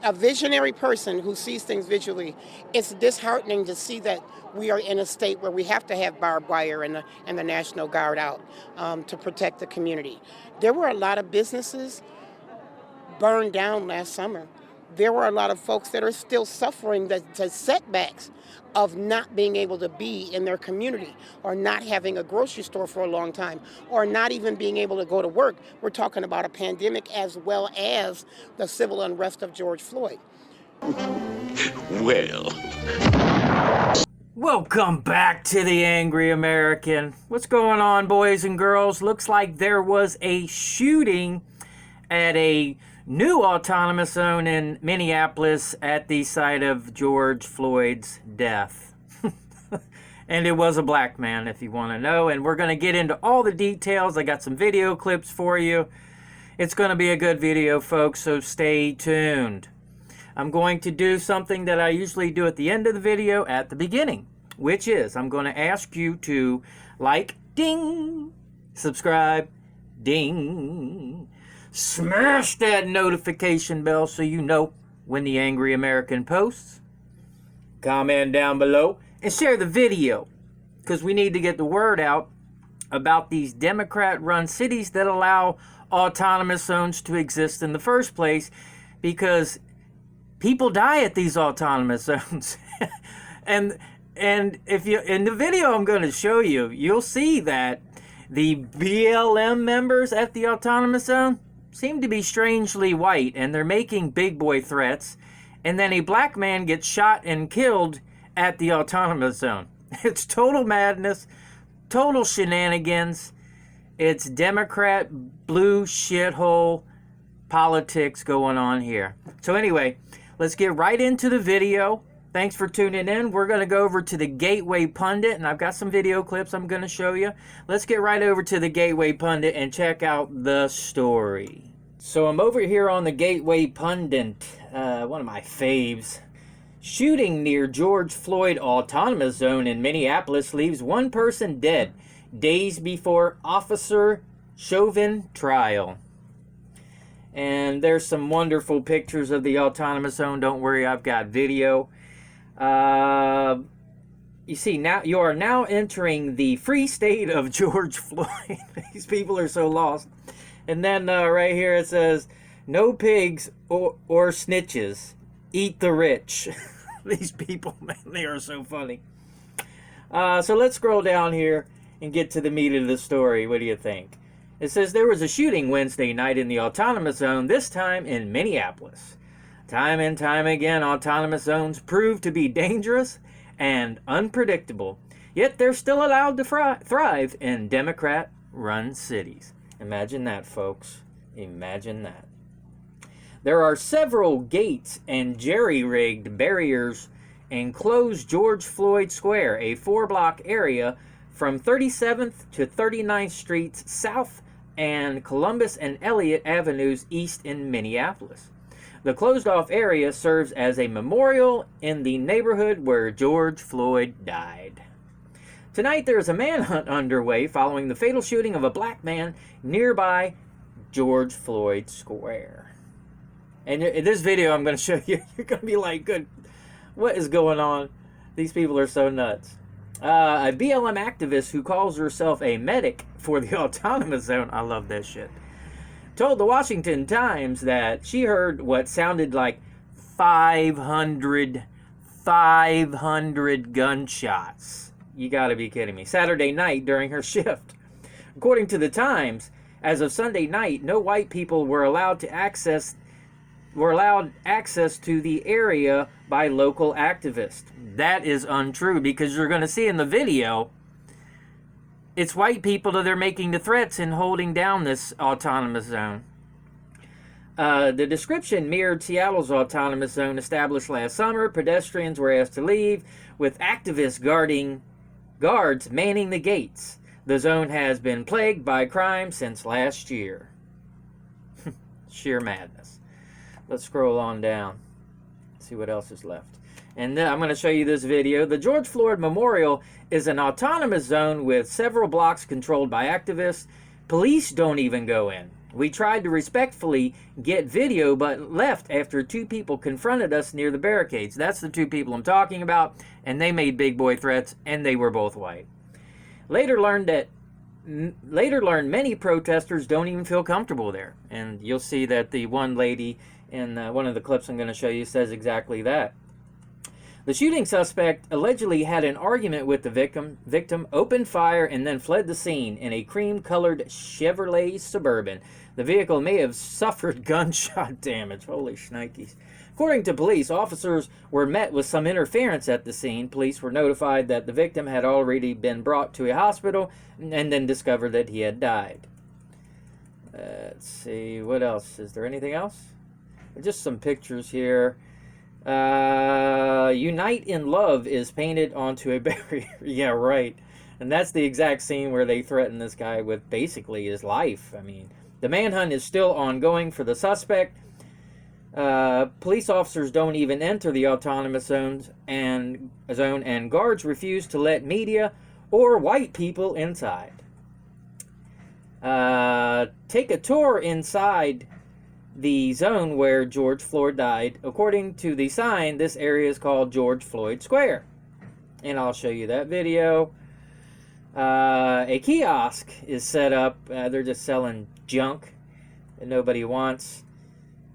a visionary person who sees things visually, it's disheartening to see that we are in a state where we have to have barbed wire and the National Guard out to protect the community. There were a lot of businesses burned down last summer. There were a lot of folks that are still suffering the setbacks of not being able to be in their community, or not having a grocery store for a long time, or not even being able to go to work. We're talking about a pandemic as well as the civil unrest of George Floyd. Well. Welcome back to the Angry American. What's going on, boys and girls? Looks like there was a shooting at a new autonomous zone in Minneapolis at the site of George Floyd's death. And it was a black man, if you want to know. And we're going to get into all the details. I got some video clips for you. It's going to be a good video, folks, so stay tuned. I'm going to do something that I usually do at the end of the video at the beginning, which is I'm going to ask you to like, ding, subscribe, ding, smash that notification bell so you know when the Angry American posts. Comment down below and share the video, because we need to get the word out about these Democrat-run cities that allow autonomous zones to exist in the first place, because people die at these autonomous zones. and if you, in the video I'm going to show you, you'll see that the BLM members at the autonomous zone seem to be strangely white, and they're making big boy threats, and then a black man gets shot and killed at the autonomous zone. It's total madness, total shenanigans. It's Democrat blue shithole politics going on here. So anyway, let's get right into the video. Thanks for tuning in. We're going to go over to the Gateway Pundit, and I've got some video clips I'm going to show you. Let's get right over to the Gateway Pundit and check out the story. So I'm over here on the Gateway Pundit, one of my faves. Shooting near George Floyd Autonomous Zone in Minneapolis leaves one person dead days before Officer Chauvin trial. And there's some wonderful pictures of the autonomous zone. Don't worry, I've got video. You see, now you are now entering the free state of George Floyd. These people are so lost. And then right here it says, "No pigs or snitches. Eat the rich." These people, man, they are so funny. So let's scroll down here and get to the meat of the story. What do you think? It says there was a shooting Wednesday night in the autonomous zone, this time in Minneapolis. Time and time again, autonomous zones prove to be dangerous and unpredictable, yet they're still allowed to thrive in Democrat-run cities. Imagine that, folks. Imagine that. There are several gates and jerry-rigged barriers enclose George Floyd Square, a 4-block area from 37th to 39th Streets south and Columbus and Elliott Avenues east in Minneapolis. The closed-off area serves as a memorial in the neighborhood where George Floyd died. Tonight there is a manhunt underway following the fatal shooting of a black man nearby George Floyd Square. And in this video I'm going to show you, you're going to be like, good, what is going on? These people are so nuts. A BLM activist who calls herself a medic for the autonomous zone, I love that shit, told the Washington Times that she heard what sounded like 500 gunshots. You gotta be kidding me. Saturday night during her shift. According to the Times, as of Sunday night, no white people were allowed access to the area by local activists. That is untrue, because you're going to see in the video, it's white people that are making the threats and holding down this autonomous zone. The description mirrored Seattle's autonomous zone established last summer. Pedestrians were asked to leave, with activists guards manning the gates. The zone has been plagued by crime since last year. Sheer madness. Let's scroll on down. See what else is left. And then I'm going to show you this video. The George Floyd Memorial is an autonomous zone with several blocks controlled by activists. Police don't even go in. We tried to respectfully get video, but left after 2 people confronted us near the barricades. That's the 2 people I'm talking about, and they made big boy threats, and they were both white. Later learned many protesters don't even feel comfortable there, and you'll see that the one lady in one of the clips I'm going to show you says exactly that. The shooting suspect allegedly had an argument with the victim, opened fire, and then fled the scene in a cream-colored Chevrolet Suburban. The vehicle may have suffered gunshot damage. Holy shnikes. According to police, officers were met with some interference at the scene. Police were notified that the victim had already been brought to a hospital and then discovered that he had died. Let's see, what else? Is there anything else? Just some pictures here. Unite in Love is painted onto a barrier. Yeah, right. And that's the exact scene where they threaten this guy with basically his life. I mean, the manhunt is still ongoing for the suspect. Police officers don't even enter the autonomous zone, and guards refuse to let media or white people inside. Take a tour inside the zone where George Floyd died. According to the sign, this area is called George Floyd Square. And I'll show you that video. A kiosk is set up. They're just selling junk that nobody wants.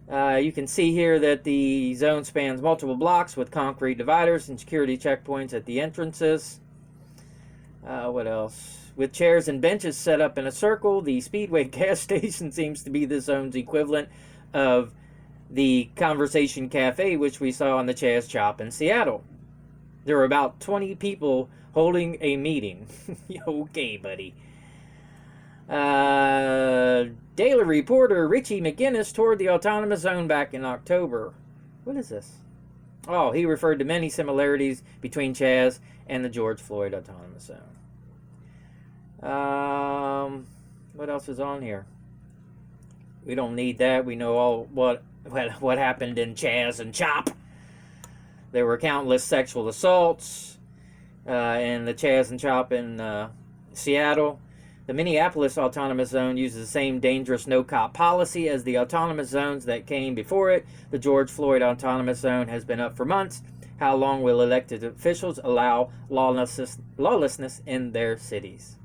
You can see here that the zone spans multiple blocks with concrete dividers and security checkpoints at the entrances. What else? With chairs and benches set up in a circle, the Speedway gas station seems to be the zone's equivalent of the Conversation Cafe, which we saw on the Chaz Chop in Seattle. There were about 20 people holding a meeting. Okay, buddy. Daily reporter Richie McGinnis toured the autonomous zone back in October. What is this? Oh, he referred to many similarities between Chaz and the George Floyd autonomous zone. What else is on here? We don't need that. We know all what happened in Chaz and Chop. There were countless sexual assaults in the Chaz and Chop in Seattle. The Minneapolis autonomous zone uses the same dangerous no-cop policy as the autonomous zones that came before it. The George Floyd autonomous zone has been up for months. How long will elected officials allow lawlessness in their cities?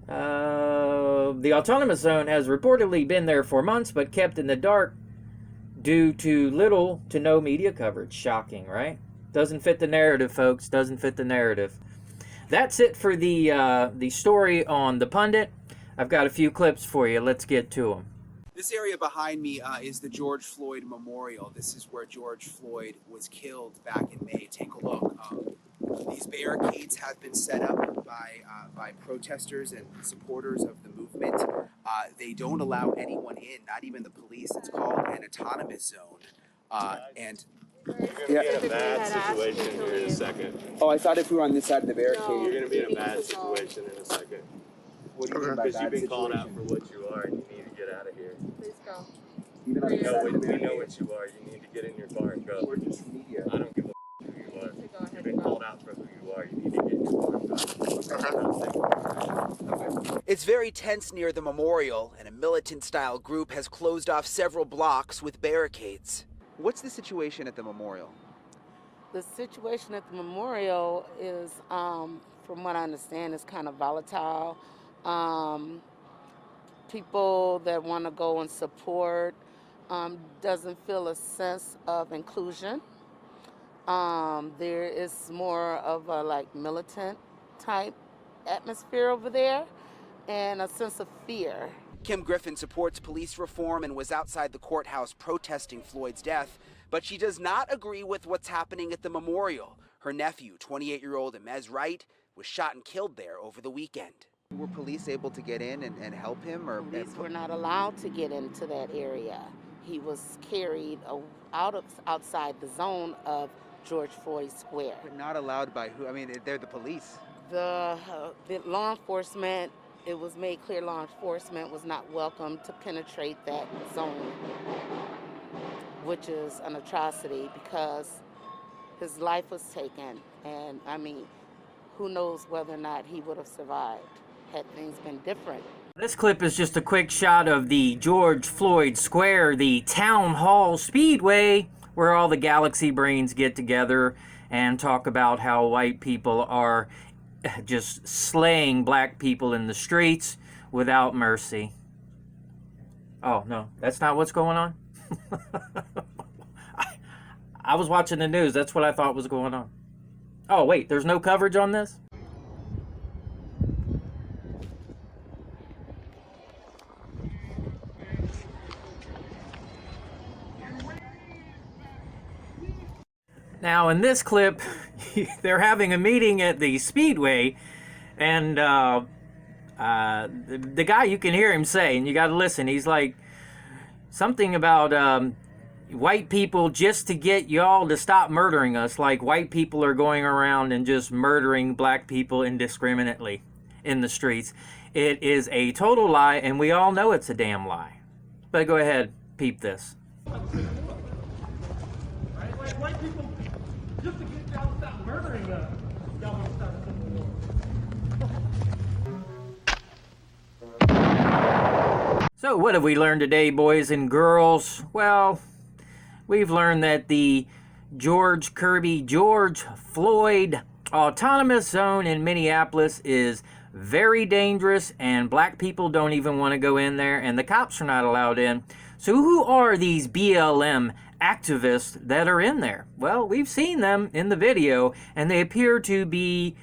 The autonomous zone has reportedly been there for months, but kept in the dark due to little to no media coverage. Shocking, right? Doesn't fit the narrative, folks. Doesn't fit the narrative. That's it for the story on The Pundit. I've got a few clips for you. Let's get to them. This area behind me is the George Floyd Memorial. This is where George Floyd was killed back in May. Take a look. These barricades have been set up by protesters and supporters of the movement. They don't allow anyone in, not even the police. It's called an autonomous zone. You're going to be in a bad situation here in a second. Oh, I thought if we were on this side of the barricade. You're going to be in a bad situation in a second. What do you mean by Because bad you've been called out situation? for what you are and you need to get out of here. Please go. Even on We this know, side of the we barricade. know what you are. You need to get in your car and go. We're just media. I don't give a who you are. Go ahead You've been and go. called out for who you are. You need to get in your car and go. It's very tense near the memorial, and a militant-style group has closed off several blocks with barricades. What's the situation at the memorial? The situation at the memorial is, from what I understand, is kind of volatile. People that want to go and support doesn't feel a sense of inclusion. There is more of a militant type atmosphere over there, and a sense of fear. Kim Griffin supports police reform and was outside the courthouse protesting Floyd's death, but she does not agree with what's happening at the memorial. Her nephew, 28-year-old Imaz Wright, was shot and killed there over the weekend. Were police able to get in and help him? Or Police were not allowed to get into that area. He was carried outside the zone of George Floyd Square. But not allowed by who? I mean, they're the police. The law enforcement, it was made clear law enforcement was not welcome to penetrate that zone, which is an atrocity because his life was taken. And I mean, who knows whether or not he would have survived had things been different. This clip is just a quick shot of the George Floyd Square, the Town Hall Speedway, where all the galaxy brains get together and talk about how white people are just slaying black people in the streets without mercy. Oh, no, that's not what's going on? I was watching the news. That's what I thought was going on. Oh, wait, there's no coverage on this? Now, in this clip, they're having a meeting at the Speedway, and the guy, you can hear him say, and you got to listen, he's like, something about white people just to get y'all to stop murdering us, like white people are going around and just murdering black people indiscriminately in the streets. It is a total lie, and we all know it's a damn lie. But go ahead, peep this. White people, just to get y'all to stop murdering us, y'all want to start a civil war. So what have we learned today, boys and girls? Well, we've learned that the George Floyd Autonomous Zone in Minneapolis is very dangerous, and black people don't even want to go in there, and the cops are not allowed in. So who are these BLM activists that are in there? Well, we've seen them in the video, and they appear to be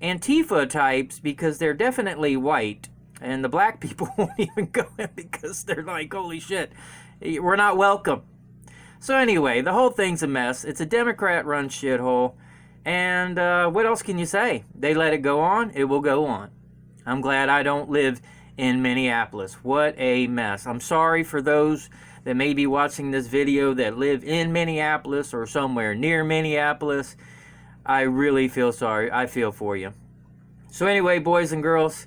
Antifa types because they're definitely white, and the black people won't even go in because they're like, holy shit, we're not welcome. So anyway, the whole thing's a mess. It's a Democrat-run shithole, and what else can you say? They let it go on, it will go on. I'm glad I don't live in Minneapolis. What a mess. I'm sorry for those that may be watching this video that live in Minneapolis or somewhere near Minneapolis. I really feel sorry. I feel for you. So anyway, boys and girls,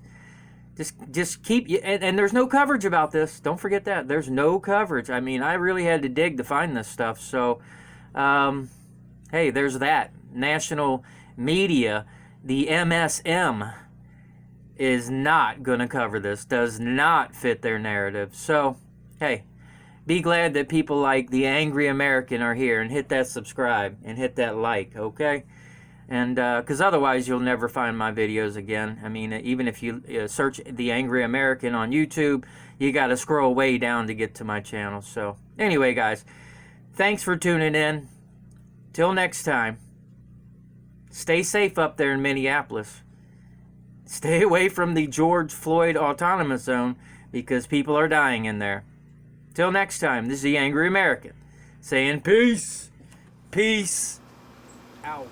just keep, and there's no coverage about this. Don't forget that. There's no coverage. I mean, I really had to dig to find this stuff. So, hey, there's that. National media, the MSM, is not going to cover this. Does not fit their narrative. So, hey, be glad that people like the Angry American are here, and hit that subscribe and hit that like, okay? And because otherwise you'll never find my videos again. I mean, even if you search the Angry American on YouTube, you got to scroll way down to get to my channel. So anyway, guys, thanks for tuning in. Till next time, stay safe up there in Minneapolis. Stay away from the George Floyd Autonomous Zone because people are dying in there. Till next time, this is the Angry American saying peace. Peace out.